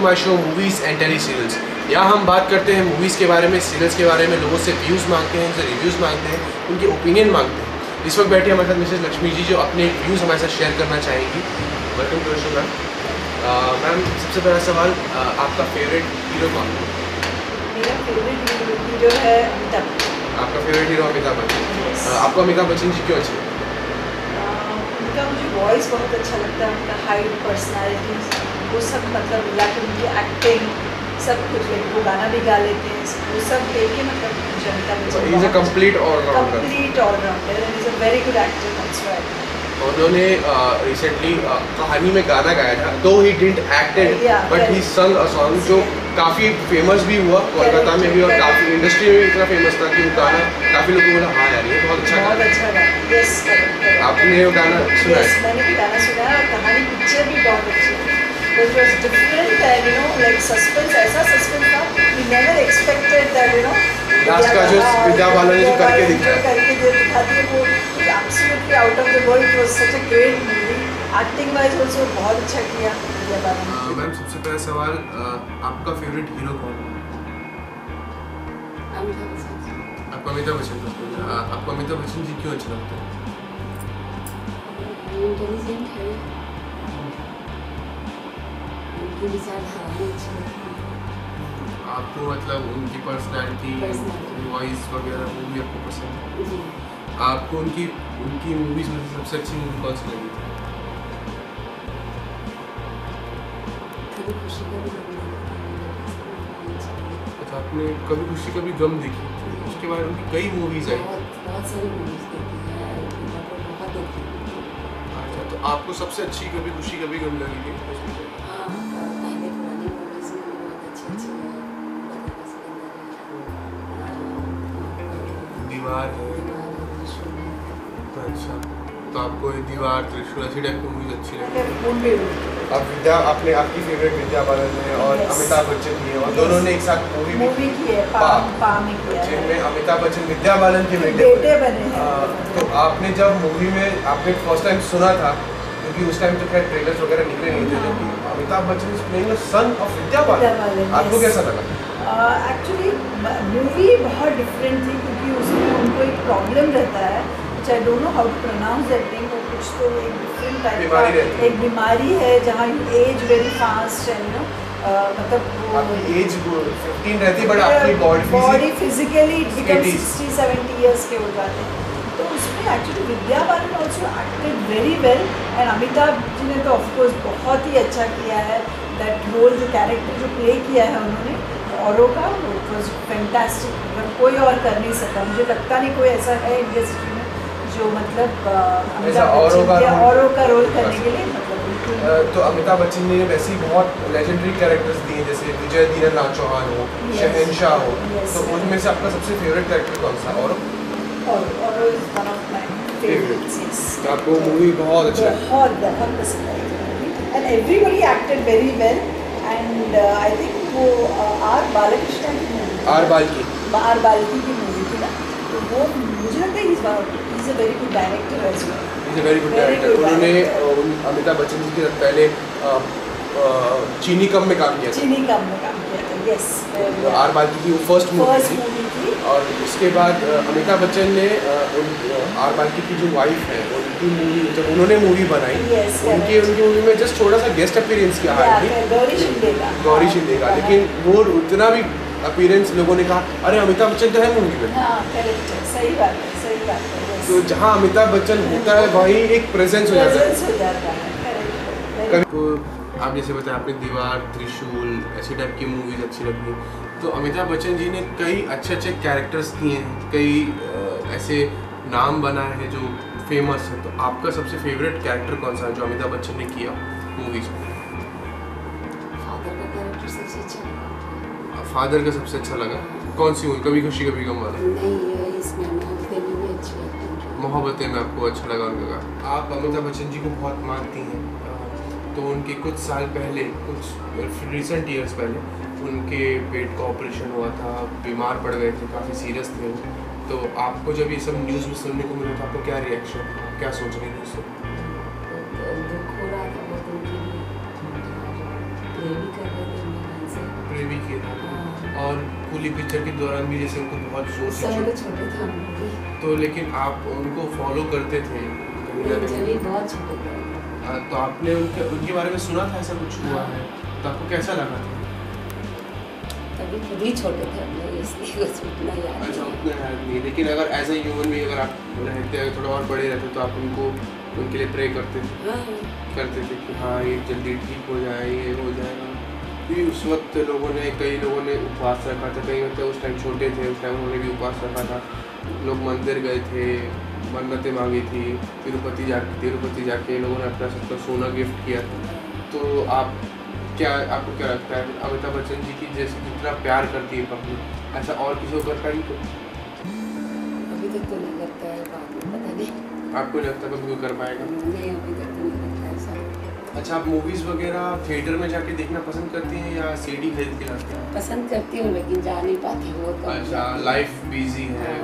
My show movies and teleserials. यहाँ हम बात करते हैं मूवीज़ के बारे में, सीरियल्स के बारे में, लोगों से व्यूज़ मांगते हैं, उनसे रिव्यूज़ मांगते हैं, उनके ओपिनियन मांगते हैं। इस वक्त बैठी हमारे साथ मिसेस लक्ष्मी जी जो अपने व्यूज़ हमारे साथ शेयर करना चाहेंगी। Welcome to the show ma'am. Ma'am, सबसे पहला सवाल, आपका फेवरेट हीरो कौन है? मेरा फेवरेट हीरो है अमिताभ। आपका फेवरेट हीरो अमिताभ बच्चन। आपको अमिताभ बच्चन जी क्यों अच्छे? उनका मुझे वॉइस बहुत अच्छा लगता है, उनका हाइट, पर्सनालिटी, वो सब मतलब मिला के उनकी एक्टिंग सब कुछ है। वो गाना भी गा लेते हैं, वो सब लेके मतलब मुझे Amitabh Bachchan He's a complete all-rounder. Complete allrounder and is a very good actor, that's right. उन्होंने रिसेंटली कहानी में गाना गाया था, though he didn't acted but he sang a song जो काफ़ी फेमस भी हुआ कोलकाता में भी और काफ़ी इंडस्ट्री में भी इतना फेमस था कि वो गाना काफ़ी लोगों को बोला हाँ यार ये बहुत अच्छा गाना। यस, आपने वो गाना सुना है? मैंने भी गाना सुना है और कहानी पिक्चर भी बहुत अच्छी है। It was different and like suspense, ऐसा suspense था, we never expected that last का जो विद्या बालन जी करके दिखाया दिखाती है वो absolutely out of the world. It was such a great movie. Acting wise also बहुत अच्छा किया विद्या बालन। मैम, सबसे पहला सवाल, आपका फेवरेट हीरो कौन है? अमिताभ बच्चन। आपको अमिताभ बच्चन। आपको अमिताभ बच्चन जी क्यों अच्छे लगते हैं? इंटेलिजेंट है, उनकी विचारधारा अच्छी लगती है। आपको मतलब उनकी पर्सनालिटी, वॉइस वगैरह वो भी आपको पसंद है? जी। आपको उनकी मूवीज में सबसे अच्छी मूवी कौन सी लगी? कभी खुशी कभी गम अच्छा, आपने कभी खुशी कभी गम देखी, उसके बाद उनकी कई मूवीज आई। बहुत सारी मूवीज देखी है, बहुत देखी है। अच्छा, तो आपको सबसे अच्छी कभी खुशी कभी गम लगी थी? हाँ, पहले पुरानी मूवीज में भी बहुत अच्छी दीवार है। तो अच्छा, तो आपको ये दीवार, त्रिशूल ऐसी टाइप की मूवीज अच्छी लगी? अब आपकी फेवरेट विद्या बालन है और अमिताभ बच्चन भी है और दोनों ने एक साथ मूवी की है, पा में किया है, जिनमें अमिताभ बच्चन विद्या बालन के बेटे बने। तो आपने जब मूवी में आपने फर्स्ट टाइम सुना था, क्योंकि उस टाइम तो खैर ट्रेलर्स वगैरह निकले नहीं थे, जबकि Amitabh Bachchan is playing the son of Vidya Balan, आपको कैसा लगा? एक्चुअली मूवी बहुत डिफरेंट थी क्योंकि उसमें उनको एक प्रॉब्लम रहता है, I don't know how to pronounce that thing, वो कुछ तो एक डिफरेंट टाइप का एक बीमारी है जहाँ you age very fast and मतलब वो आपकी एज 15 रहती है बट आपकी बॉडी फिजिकली बिकम 60-70 इयर्स के हो जाते हैं। तो उसमें actually Vidya Balan also acted very well and Amitabh ji ने तो ऑफकोर्स बहुत ही अच्छा किया है। दैट रोल जो कैरेक्टर जो प्ले किया है उन्होंने औरों का, इट वॉज फैंटास्टिक, मतलब कोई और कर नहीं सकता। मुझे लगता नहीं कोई ऐसा है इंडस्ट्री में जो मतलब औरों का रोल करने के लिए मतलब तो अमिताभ बच्चन ने वैसे ही बहुत लेजेंडरी कैरेक्टर्स दिए, जैसे विजय दीनानाथ चौहान हो, शहनशाह हो, तो उनमें से आपका सबसे फेवरेट कैरेक्टर कौन सा? और आपको मूवी बहुत अच्छी लगी? बहुत पसंद आई and everybody acted very well and I think वो आर बालकृष्ण की मूवी थी ना, तो वो मुझे लगता है is a very good director as well. Is a very good director. उन्होंने अमिताभ बच्चन जी के साथ पहले चीनी कम में काम किया था। यस, आर बाल्की की वो फर्स्ट मूवी थी और उसके बाद अमिताभ बच्चन ने आर बाल्की की जो वाइफ है उनकी मूवी, जब उन्होंने मूवी बनाई उनकी मूवी में जस्ट थोड़ा सा गेस्ट अपीयरेंस किया गौरी शिंदे का, लेकिन वो उतना भी अपीयरेंस लोगों ने कहा अरे अमिताभ बच्चन तो है मूवी में। सही बात है। तो जहाँ अमिताभ बच्चन होता है वहीं एक प्रेजेंस हो जाता है। आप जैसे बताया आपने दीवार, त्रिशूल ऐसी टाइप की मूवीज अच्छी लगी, तो अमिताभ बच्चन जी ने कई अच्छे कैरेक्टर्स किए हैं, कई ऐसे नाम बनाए हैं जो फेमस है, तो आपका सबसे फेवरेट कैरेक्टर कौन सा है जो अमिताभ बच्चन ने किया मूवीज में? फादर का सबसे अच्छा लगा। कौन सी मूवी? कभी खुशी कभी गम वाला? नहीं, इसमें मोहब्बतें में अच्छी लगती है। मोहब्बतें में आपको अच्छा लगा उनका? आप अमिताभ बच्चन जी को बहुत मानती हैं, तो उनके कुछ साल पहले, कुछ रिसेंट ईयर्स पहले उनके पेट का ऑपरेशन हुआ था, बीमार पड़ गए थे, काफ़ी सीरियस थे वो, तो आपको जब ये सब न्यूज़ में सुनने को मिला था आपको क्या रिएक्शन, क्या सोच रही थी उससे? दुख हो रहा था बहुत उनके लिए, प्रे भी कर रहे थे। और कूली पिक्चर के दौरान भी जैसे उनको बहुत जोर उस से समय तो छोटे थे हम लोग भी। तो लेकिन आप उनको फॉलो करते थे कहीं ना जब कहीं। भी बहुत छोटे थे। तो आपने उनके बारे में सुना था ऐसा कुछ हुआ है, तो आपको कैसा लगा था? तभी खुद ही छोटे थे हम लोग, इसलिए कुछ उतना याद अच्छा, नहीं। उतना याद नहीं, लेकिन अगर एज ए ह्यूमन भी अगर आप रहते अगर थोड़ा और बड़े रहते तो आप उनको उनके लिए प्रे करते थे हाँ करते थे कि हाँ ये जल्दी ठीक हो जाए, ये हो जाएगा। क्योंकि उस वक्त कई लोगों ने उपवास रखा था, कई मतलब उस टाइम छोटे थे, उस टाइम उन्होंने भी उपवास रखा था। लोग मंदिर गए थे, मन्नतें मांगी थी, तिरुपति जाके लोगों ने अपना सबका सोना गिफ्ट किया था। तो आपको क्या लगता है अमिताभ बच्चन जी की जैसे जितना प्यार करती है पब्लिक, ऐसा और किसी को कर पाएगी? तो अभी तक तो नहीं करता है, बाद में पता नहीं। आपको नहीं लगता कभी कोई कर पाएगा? नहीं, अभी तक तो नहीं करता ऐसा। अच्छा, आप मूवीज़ वगैरह थिएटर में जाके देखना पसंद करती हैं या सीडी खरीद के लाते हैं? पसंद करती हूँ लेकिन जा नहीं पाती हूँ। अच्छा, लाइफ बिजी है,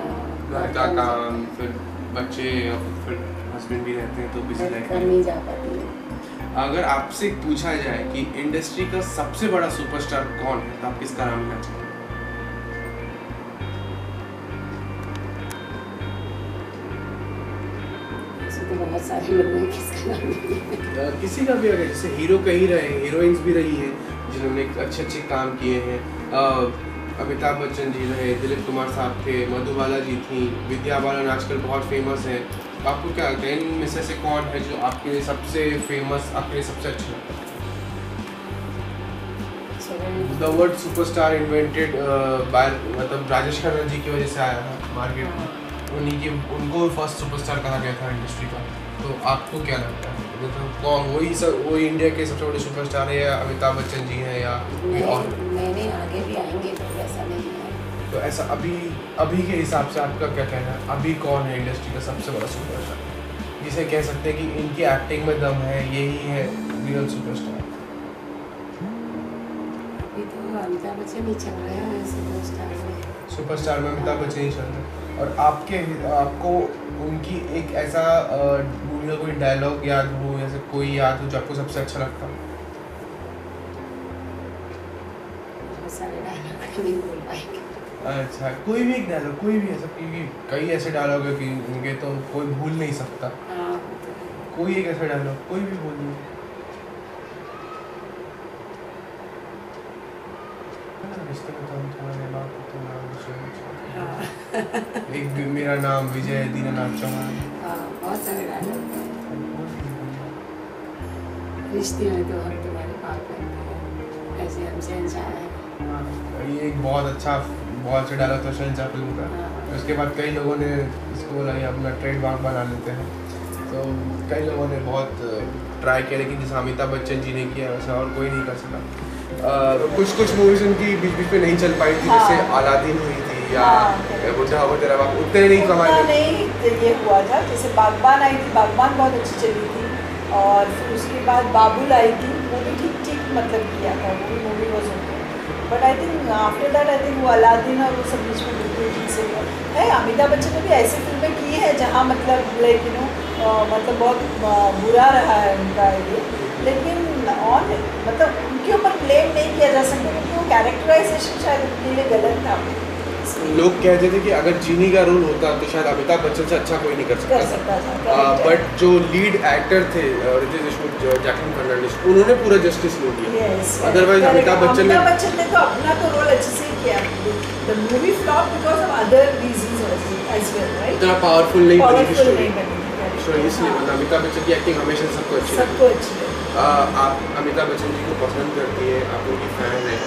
घर का काम, फिर बच्चे और फिर हस्बैंड भी रहते हैं तो बिजी लाइफ कर नहीं जा पाती हूँ। अगर आपसे पूछा जाए कि इंडस्ट्री का सबसे बड़ा सुपरस्टार कौन है तो आप किसका नाम लेना चाहेंगे? ऐसे तो बहुत सारे लोग हैं, किसका नाम नहीं। किसी का भी, अगर जैसे हीरो कहीं रहे, हीरोइंस भी रही हैं जिन्होंने अच्छे काम किए हैं। अमिताभ बच्चन जी रहे, दिलीप कुमार साहब थे, मधुबाला जी थी, विद्या बालन आजकल बहुत फेमस है। आपको क्या लगता है इनमें से कौन है जो आपके लिए सबसे फेमस, आपके लिए सबसे अच्छा लगता है? The word superstar invented by मतलब राजेश खन्ना जी की वजह से आया था मार्केट में। उनको फर्स्ट सुपरस्टार कहा गया था इंडस्ट्री का। तो आपको क्या लगता है मतलब कौन वही इंडिया के सबसे बड़े सुपरस्टार है, या अमिताभ बच्चन जी हैं या और? नहीं, आगे भी आएंगे तो ऐसा नहीं है। तो ऐसा अभी के हिसाब से आपका क्या कहना है, अभी कौन है इंडस्ट्री का सबसे बड़ा सुपरस्टार जिसे कह सकते हैं कि इनकी एक्टिंग में दम है, यही है रियल सुपरस्टार? अभी तो अमिताभ बच्चन ही चल रहे हैं सुपरस्टार में अमिताभ बच्चन ही चल रहे हैं। और आपको उनकी एक ऐसा मूवी का कोई डायलॉग याद हो या कोई याद हो जो आपको सबसे अच्छा लगता हो? बहुत सारे डायलॉग नहीं बोल पाएंगे। अच्छा, कोई भी एक डायलॉग, कोई भी ऐसा, क्योंकि कई ऐसे डायलॉग है कि उनके तो कोई भूल नहीं सकता। हाँ, कोई एक ऐसा डायलॉग कोई भी बोलिए। रिश्ते में तो हम तुम्हारे बाप को तो नाम एक मेरा नाम विजय दीनानाथ चौहान। बहुत सारे डायलॉग हैं। रिश्ते में तो हम तुम्हारे बाप हैं, ऐसे हमसे अनजान है। ये एक बहुत अच्छा डायलॉग था शहंशाह फिल्म का। उसके बाद कई लोगों ने इसको बोला ये अपना ट्रेडमार्क बना लेते हैं। तो कई लोगों ने बहुत ट्राई किया, लेकिन जैसे अमिताभ बच्चन जी ने किया वैसा और कोई नहीं कर सका। कुछ मूवीज उनकी बीच में नहीं चल पाई थी, जैसे अलादीन हुई थी या बुढ़ा हो तेरा बाप, उतने नहीं कमाए नहीं ये हुआ था। जैसे बागबान आई थी, बागबान बहुत अच्छी चली थी, और फिर उसके बाद बाबुल आई थी, वो भी ठीक मतलब किया था, वो भी movie was okay. But I think after that I think वो अलादीन और वो सब बीच में बिल्कुल ठीक से है। अमिताभ बच्चन ने भी ऐसी फिल्में की है जहाँ मतलब लाइक मतलब बहुत बुरा रहा है उनका ये, लेकिन और मतलब उनके ऊपर ब्लेम नहीं किया जा सकता क्योंकि वो कैरेक्टराइजेशन शायद उनके लिए गलत था। लोग कहते थे कि अगर जीनी का रोल होता तो शायद अमिताभ बच्चन से अच्छा कोई नहीं कर सकता था। बट जो लीड एक्टर थे रितेश देशमुख, जैकलिन फर्नांडिस, उन्होंने पूरा जस्टिस ले दिया। अदरवाइज अमिताभ बच्चन ने तो अपना तो रोल अच्छे से किया। The movie flop because of other reasons as well, right? इतना पावरफुल नहीं बनी स्टोरी, स्टोरी इसलिए मतलब अमिताभ बच्चन की एक्टिंग हमेशा सबको अच्छी है। आप अमिताभ बच्चन जी को पसंद करती है, आप उनकी फैन है।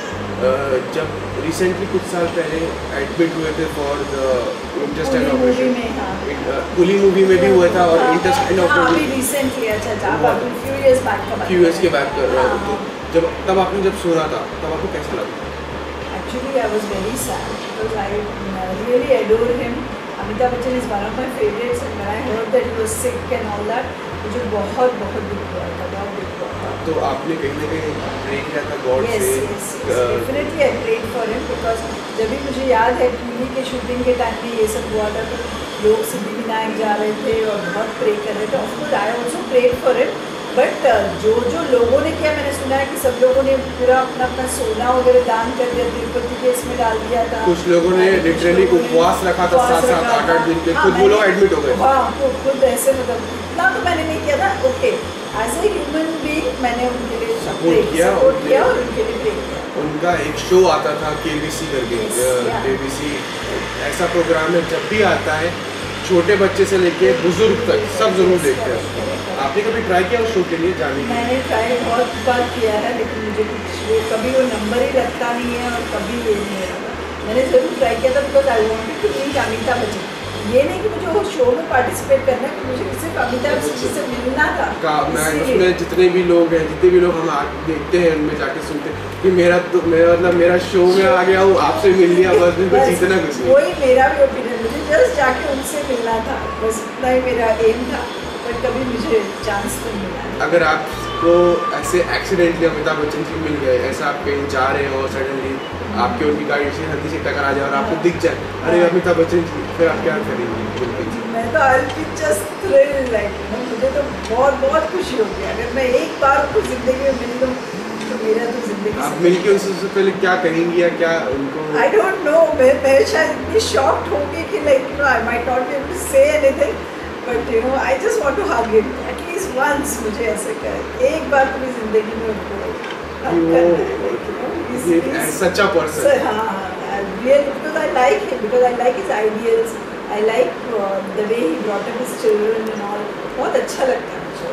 जब रिसेंटली कुछ साल पहले एडमिट हुए थे for the intestine operation, coolie movie में भी हुआ था और इंटेस्टाइन ऑपरेशन रिसेंटली, अच्छा फ्यू इयर्स के बैक कर रहा था। तो तब आपने जब सुना था तब आपको कैसा लगा? Actually, I was very sad because I really adore him. Amitabh Bachchan is one of my favorites, and when I heard that he was sick and all that, मुझे बहुत दुख हुआ था, बहुत दुख हुआ था। तो आपने कहीं ना कहीं प्रे किया था गॉड से? Yes, definitely I prayed for him because जब भी मुझे याद है टीवी के शूटिंग के टाइम में ये सब हुआ था तो लोग सिद्धिविनायक जा रहे थे और बहुत प्रे कर रहे थे। Of course, I also prayed for him, but जो लोगों ने किया, मैंने सुना है कि सब लोगों ने पूरा अपना अपना सोना वगैरह दान कर दिया, तिरुपति के इसमें डाल दिया था। कुछ लोगों ने लिटरली उपवास रखा था 7-7 8-8 दिन के, खुद वो लोग एडमिट हो गए। हाँ, खुद ऐसे मतलब इतना तो मैंने नहीं किया था। Okay, as a human being मैंने उनके लिए सपोर्ट किया और उनके लिए प्रे किया। उनका एक शो आता था KBC करके, KBC ऐसा प्रोग्राम है, जब भी आता है छोटे बच्चे से लेके बुजुर्ग तक सब जरूर देखते हैं। आपने कभी ट्राई किया उस शो के लिए जाने के? मैंने ट्राई बहुत बार किया है, लेकिन मुझे कुछ कभी वो नंबर ही लगता नहीं है और कभी ये नहीं है। मैंने ज़रूर ट्राई किया था, because I wanted to meet Amitabh Bachchan. ये नहीं कि मुझे वो शो में पार्टिसिपेट करना है, कि मुझे सिर्फ अमिताभ बच्चन से मिलना था। उसमें जितने भी लोग हैं, जितने भी लोग हम देखते हैं उनमें जाके सुनते हैं कि मेरा शो में आ गया हूँ, आपसे मिल लिया, बस मेरे को जीतना कुछ नहीं। वही मेरा भी ओपिनियन, मुझे जस्ट जाके उनसे मिलना था, बस इतना ही मेरा एम था, बट कभी मुझे चांस नहीं मिला। अगर आपको ऐसे एक्सीडेंटली अमिताभ बच्चन जी मिल गए, ऐसा आप कहीं जा रहे हो, सडनली आपके उनकी गाड़ी से हल्की से टकरा जाए और आपको दिख जाए, अरे अमिताभ बच्चन जी, फिर आप क्या करेंगे? मैं तो I will just thrill, like मुझे तो बहुत बहुत खुशी होगी अगर मैं एक बार उनको जिंदगी में मिल लूँ, तो मेरा तो जिंदगी। आप मिलके उनसे पहले क्या कहेंगी या क्या उनको? आई डोंट नो, मैं शायद इतनी शॉक्ड होंगी कि like I might not be able to say anything, but I just want to hug him at least once. मुझे ऐसे कर एक बार पूरी जिंदगी में उनको such a person. Because I like him, because I like his ideals, I like the way he brought up his children and all. बहुत अच्छा लगता है मुझे।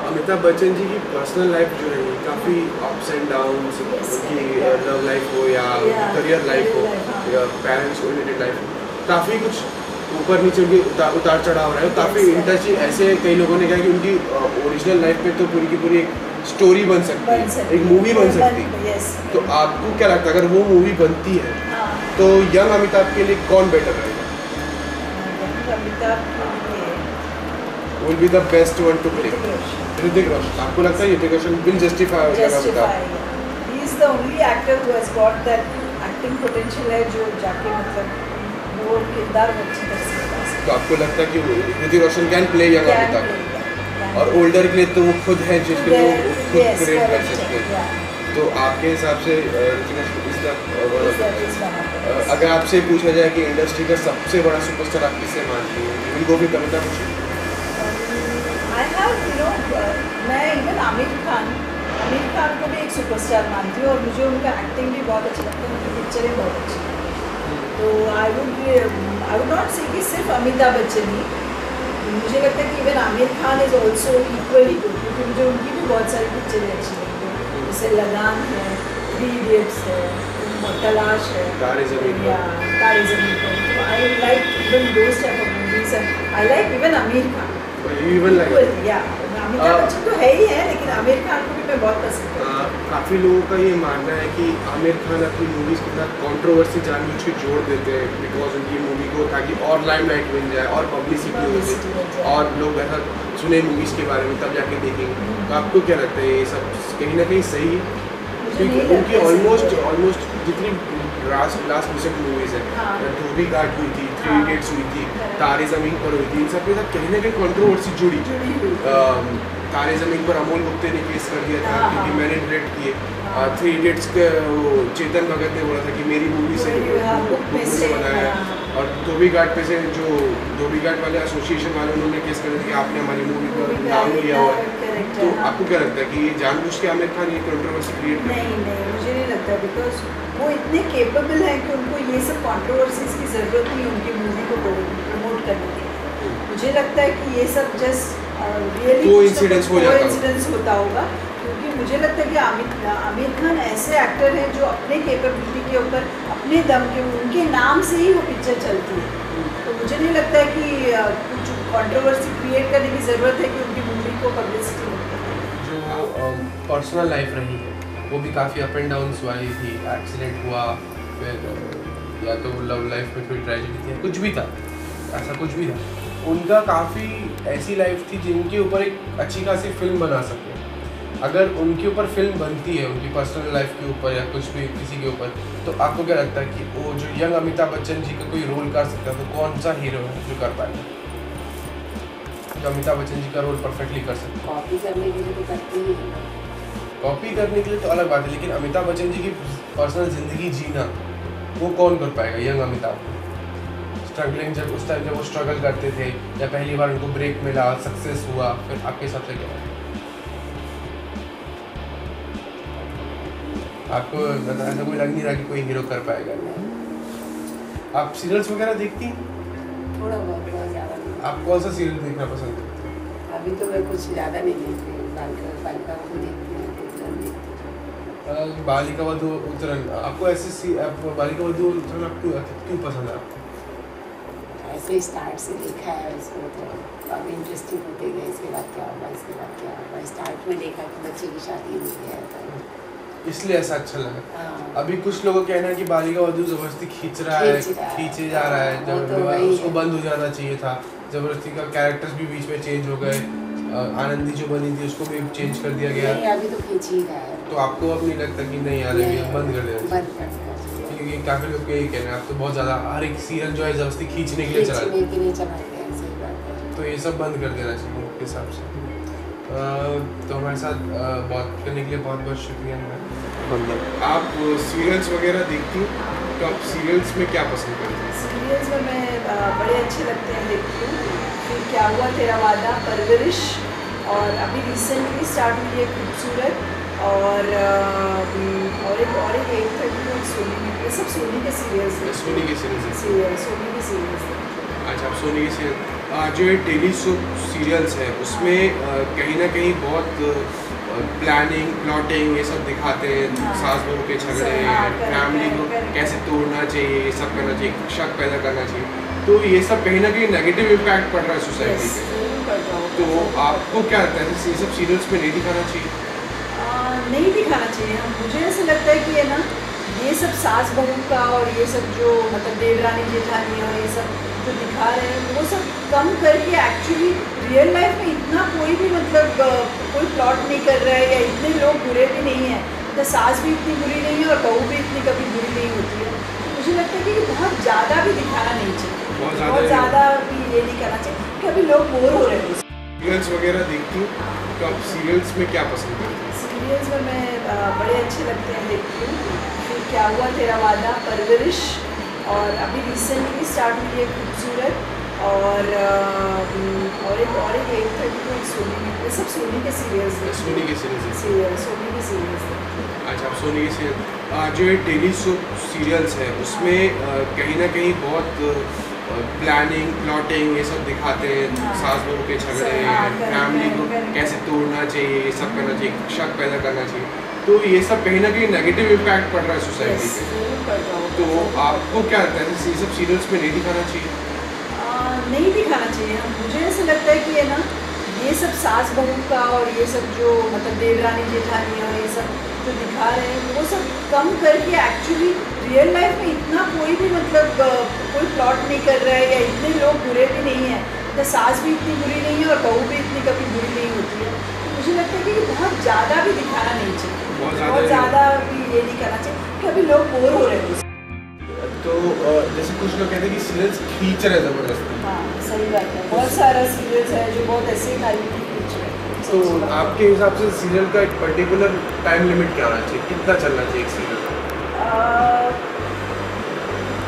अमिताभ बच्चन जी की पर्सनल लाइफ जो है काफ़ी अप्स एंड डाउन्स, उनकी लव लाइफ हो या करियर लाइफ हो या पेरेंट्स ओरिएंटेड लाइफ हो, काफ़ी कुछ ऊपर नीचे उनकी उतार चढ़ाव रहा है। काफ़ी इंटरेस्टिंग, ऐसे कई लोगों ने कहा कि उनकी ओरिजिनल लाइफ में तो पूरी की पूरी एक स्टोरी बन सकती है, एक मूवी बन सकती है। तो आपको क्या लगता है अगर वो मूवी बनती है तो यंग अमिताभ के लिए कौन बेटर रहेगा? Will be the best one to play. Hrithik Roshan. आपको लगता है Hrithik Roshan will justify Amitabh? He is the only actor who has got that acting potential है, जो जाके मतलब वो किरदार अच्छी तरह से निभा सकता है। तो आपको लगता है कि Hrithik Roshan can play young Amitabh? और ओल्डर के लिए तो वो खुद है जिसके लिए वो खुद क्रिएट कर सकते हैं। तो आपके हिसाब से अगर आपसे पूछा जाए कि इंडस्ट्री का सबसे बड़ा सुपरस्टार आप किसे मानती हैं, will go with Amitabh Bachchan? I have मैं इवन आमिर खान को भी एक सुपरस्टार मानती हूँ, और मुझे उनका एक्टिंग भी बहुत अच्छा लगता है, उनकी पिक्चरें बहुत अच्छी हैं। तो आई वुड नॉट से कि सिर्फ अमिताभ बच्चन ही, मुझे लगता है कि even Aamir Khan is also equally good, क्योंकि मुझे उनकी भी बहुत सारी पिक्चरें अच्छी लगती हैं, जैसे लगान है, 3 इडियट्स है, तलाश है, तारे ज़मीन पर। तो I like even those type of movies, I like even Aamir Khan. Amitabh Bachchan तो है ही है, लेकिन आमिर खान को भी मैं बहुत पसंद करती हूँ। काफ़ी लोगों का ये मानना है कि आमिर खान अपनी मूवीज़ के साथ कंट्रोवर्सी जानबूझ के जोड़ देते हैं, बिकॉज उनकी मूवी को ताकि और लाइमलाइट मिल जाए और पब्लिसिटी हो जाए और लोग ऐसा सुने मूवीज़ के बारे में तब जाके देखेंगे। तो आपको क्या लगता है ये सब कहीं ना कहीं सही है? क्योंकि उनकी ऑलमोस्ट जितनी लास्ट रिसेंट मूवीज़ है, धोबी घाट हुई थी, 3 इडियट्स हुई थी, तारे ज़मीन पर हुई थी, इन सब के साथ कहीं ना कहीं कंट्रोवर्सी जुड़ी। तारे ज़मीन पर अमोल गुप्ते ने केस कर दिया था क्योंकि मैंने डायरेक्ट किए। 3 इडियट्स के चेतन भगत ने बोला था कि मेरी मूवी से बनाया, और धोबी घाट पे से जो धोबी घाट वाले एसोसिएशन वाले उन्होंने केस कर दिया कि आपने हमारी मूवी का नाम लिया हुआ है। तो आपको क्या लगता है कि ये जानबूझ के आमिर खान ये कंट्रोवर्सी क्रिएट कर? नहीं, मुझे नहीं लगता, बिकॉज वो इतने केपेबल हैं कि उनको ये सब कंट्रोवर्सीज की ज़रूरत नहीं उनकी मूवी को प्रमोट करने की। मुझे लगता है कि ये सब जस्ट रियली कोइंसिडेंस होता होगा, क्योंकि मुझे लगता है कि आमिर खान ऐसे एक्टर हैं जो अपने कैपेबिलिटी के ऊपर अपने दम के उनके नाम से ही वो पिक्चर चलती है। तो मुझे नहीं लगता है कि कुछ कंट्रोवर्सी क्रिएट करने की ज़रूरत है कि उनकी मूवी को पब्लिसिटी मिलती है। जो पर्सनल लाइफ रही है वो भी काफ़ी अप एंड डाउन्स वाली थी, एक्सीडेंट हुआ, फिर या तो लव लाइफ में कोई ट्रेजेडी थी, कुछ भी था, ऐसा कुछ भी था। उनका काफ़ी ऐसी लाइफ थी जिनके ऊपर एक अच्छी खासी फिल्म बना सके। अगर उनके ऊपर फिल्म बनती है उनकी पर्सनल लाइफ के ऊपर या कुछ भी किसी के ऊपर, तो आपको क्या लगता है कि वो जो यंग अमिताभ बच्चन जी का कोई रोल कर सकता है, तो कौन सा हीरो है जो कर पाएगा? जो अमिताभ बच्चन जी का रोल परफेक्टली कर सकते हैं? कॉपी करने के लिए तो करते ही हैं। कॉपी करने के लिए तो अलग बात है, लेकिन अमिताभ बच्चन जी की पर्सनल ज़िंदगी जीना वो कौन कर पाएगा? यंग अमिताभ स्ट्रगलिंग, जब उस टाइम जब वो स्ट्रगल करते थे या पहली बार उनको ब्रेक मिला, सक्सेस हुआ, फिर आपके हिसाब से क्या है? आपको ऐसा कोई लग नहीं रहा कि कोई हीरो कर पाएगा? आप सीरियल्स वगैरह देखती हैं? थोड़ा बहुत, बहुत ज़्यादा नहीं। आप कौन सा सीरियल देखना पसंद करते हैं? अभी तो मैं कुछ ज़्यादा नहीं देखती हूँ। बालिका को देखती हूँ, उत्तरन देखती हूँ। बालिका वधू उत्तरन, आपको आपको बालिका वधू उत्तरन आपको क्यों पसंद है आपको? ऐसे स्टार्ट से देखा है उसको, तो अब इंटरेस्टिंग होते गए, इसके बाद क्या होगा, इसके बाद क्या होगा। स्टार्ट में देखा कि बच्चे की शादी हो गया है, इसलिए ऐसा अच्छा लगा। हाँ। अभी कुछ लोगों का कहना है कि बालिका वधू जबरदस्ती खींचे जा रहा है, जब उसको बंद हो जाना चाहिए था। जबरदस्ती का कैरेक्टर्स भी बीच में चेंज हो गए, आनंदी जो बनी थी उसको भी चेंज कर दिया गया। नहीं, अभी तो खींच ही रहा है। तो आपको अब नहीं लगता कि नहीं यार ये बंद कर देना चाहिए? क्योंकि काफ़ी लोग यही कहना है, आप तो बहुत ज़्यादा हर एक सीरियल जो है जबरदस्ती खींचने के लिए चला तो ये सब बंद कर देना चाहिए मेरे हिसाब से। तो हमारे साथ बात करने के लिए बहुत बहुत शुक्रिया। आप सीरियल्स वगैरह देखती हैं? तो आप सीरियल्स में क्या पसंद करते हैं? सीरियल्स में मैं बड़े अच्छे लगते हैं, देखती हूँ। फिर क्या हुआ तेरा वादा, परवरिश, और अभी रिसेंटली स्टार्ट हुई है खूबसूरत, और एक 8:30 सोनी में, ये सब सोनी के सीरियल्स हैं। सोनी के सीरियल्स सोनी के सीरियल्स हैं। अच्छा, आप सोनी के सीरियल जो ये टेली सोप सीरियल्स हैं उसमें कहीं ना कहीं बहुत प्लानिंग, प्लॉटिंग ये सब दिखाते हैं। हाँ। सास बहू के झगड़े, फैमिली को कैसे तोड़ना चाहिए, ये सब करना चाहिए, शक पैदा करना चाहिए। तो ये सब कहीं ना कहीं नेगेटिव इम्पैक्ट पड़ रहा है सोसाइटी पे। तो आपको क्या लगता है ये सब सीरियल्स में नहीं दिखाना चाहिए? नहीं दिखाना चाहिए। मुझे ऐसा लगता है कि है ना, ये सब सास बहू का और ये सब जो मतलब देवरानी जेठानी और ये सब जो दिखा रहे हैं वो सब कम करके एक्चुअली रियल लाइफ में इतना कोई भी मतलब कोई प्लॉट नहीं कर रहा है, या इतने लोग बुरे भी नहीं हैं। तो सास भी इतनी बुरी नहीं है और बहू भी इतनी कभी बुरी नहीं होती है। मुझे लगता है कि बहुत ज़्यादा भी दिखाना नहीं चाहिए, बहुत ज़्यादा भी ये नहीं करना चाहिए, क्योंकि अभी लोग बोर हो रहे हैं। सीरियल्स वगैरह देखती हूँ? तो आप सीरियल्स में क्या पसंद करते हैं? सीरियल्स में मैं बड़े अच्छे लगते हैं, देखती हूँ। फिर क्या हुआ तेरा वादा, परवरिश, और अभी रिसेंटली स्टार्ट हुई है खूबसूरत, और एक 8:30 सोनी में, ये सब सोनी के सीरियल्स हैं। सोनी के सीरियल्स सोनी के सीरियल्स हैं। अच्छा, आप सोनी के सीरियल जो ये टेली सोप सीरियल्स हैं उसमें कहीं ना कहीं बहुत प्लानिंग, प्लॉटिंग ये सब दिखाते हैं। हाँ। सास बहू के झगड़े, फैमिली को कैसे तोड़ना चाहिए, ये सब करना चाहिए, शक पैदा करना चाहिए। तो ये सब कहीं ना कहीं नेगेटिव इम्पैक्ट पड़ रहा है सोसाइटी पे। तो आपको क्या लगता है ये सब सीरियल्स में नहीं दिखाना चाहिए? नहीं दिखाना चाहिए। मुझे ऐसा लगता है कि है ना, ये सब सास बहू का और ये सब जो मतलब देवरानी जेठानी और ये सब जो दिखा रहे हैं वो सब कम करके एक्चुअली रियल लाइफ में इतना कोई भी मतलब कोई प्लॉट नहीं कर रहा है, या इतने लोग बुरे भी नहीं हैं। तो सास भी इतनी बुरी नहीं है और बहू भी इतनी कभी बुरी नहीं होती है। तो मुझे लगता है कि बहुत ज़्यादा भी दिखाना नहीं चाहिए, बहुत ज़्यादा भी ये नहीं करना चाहिए, क्योंकि अभी लोग बोर हो रहे हैं। तो जैसे कुछ लोग कहते हैं कि सीरियल्स खींच रहे ज़बरदस्ती। हाँ, सही बात है। बहुत सारा सीरियल्स है जो बहुत ऐसे ही खाली खींच रहे हैं। तो आपके हिसाब से सीरियल का एक पर्टिकुलर टाइम लिमिट क्या होना चाहिए? कितना चलना चाहिए एक सीरियल?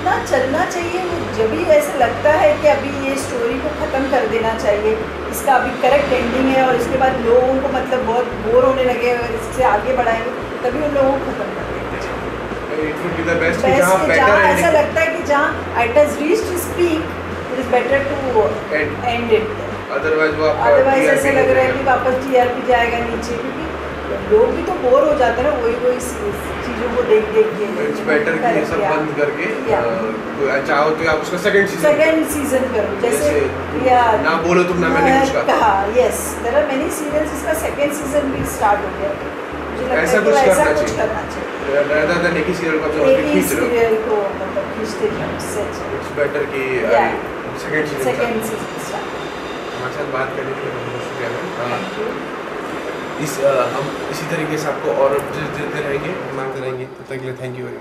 ना चलना चाहिए, जब भी ऐसा लगता है कि अभी ये स्टोरी को ख़त्म कर देना चाहिए, इसका अभी करेक्ट एंडिंग है और इसके बाद लोगों को मतलब बहुत बोर होने लगे और इससे आगे बढ़ाएंगे, तभी उन लोगों को ख़त्म कर देना चाहिए। It would be the best कि जहाँ better ऐसा ending। लगता है कि जहाँ it has reached its peak, it is better to end it। Otherwise ऐसा लग रहा है कि वापस TRP जाएगा नीचे, क्योंकि लोग भी तो बोर हो जाते हैं ना वही चीज़ों को देख के। इट्स बेटर कि ये सब बंद करके चाहो तो आप उसका सेकंड सीजन करो, जैसे या ना बोलो तुम ना मैंने कुछ कहा। Yes, there are many serials जिसका सेकंड सीजन भी स्टार्ट हो गया। मुझे लगता ऐसा है कि ऐसा कुछ करना करना चाहिए। rather than एक ही सीरियल को एक ही सीरियल को मतलब खींचते जाओ, उससे अच्छा। इट्स बेटर कि सेकंड सीजन स्टार्ट। हमारे साथ बात करने के लिए बहुत शुक्रिया। हम इसी तरीके से आपको और अपडेट्स देते रहेंगे, मांगते रहेंगे। तब तक के लिए थैंक यू वेरी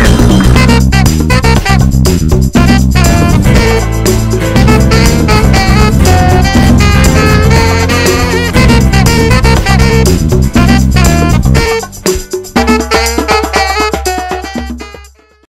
मच।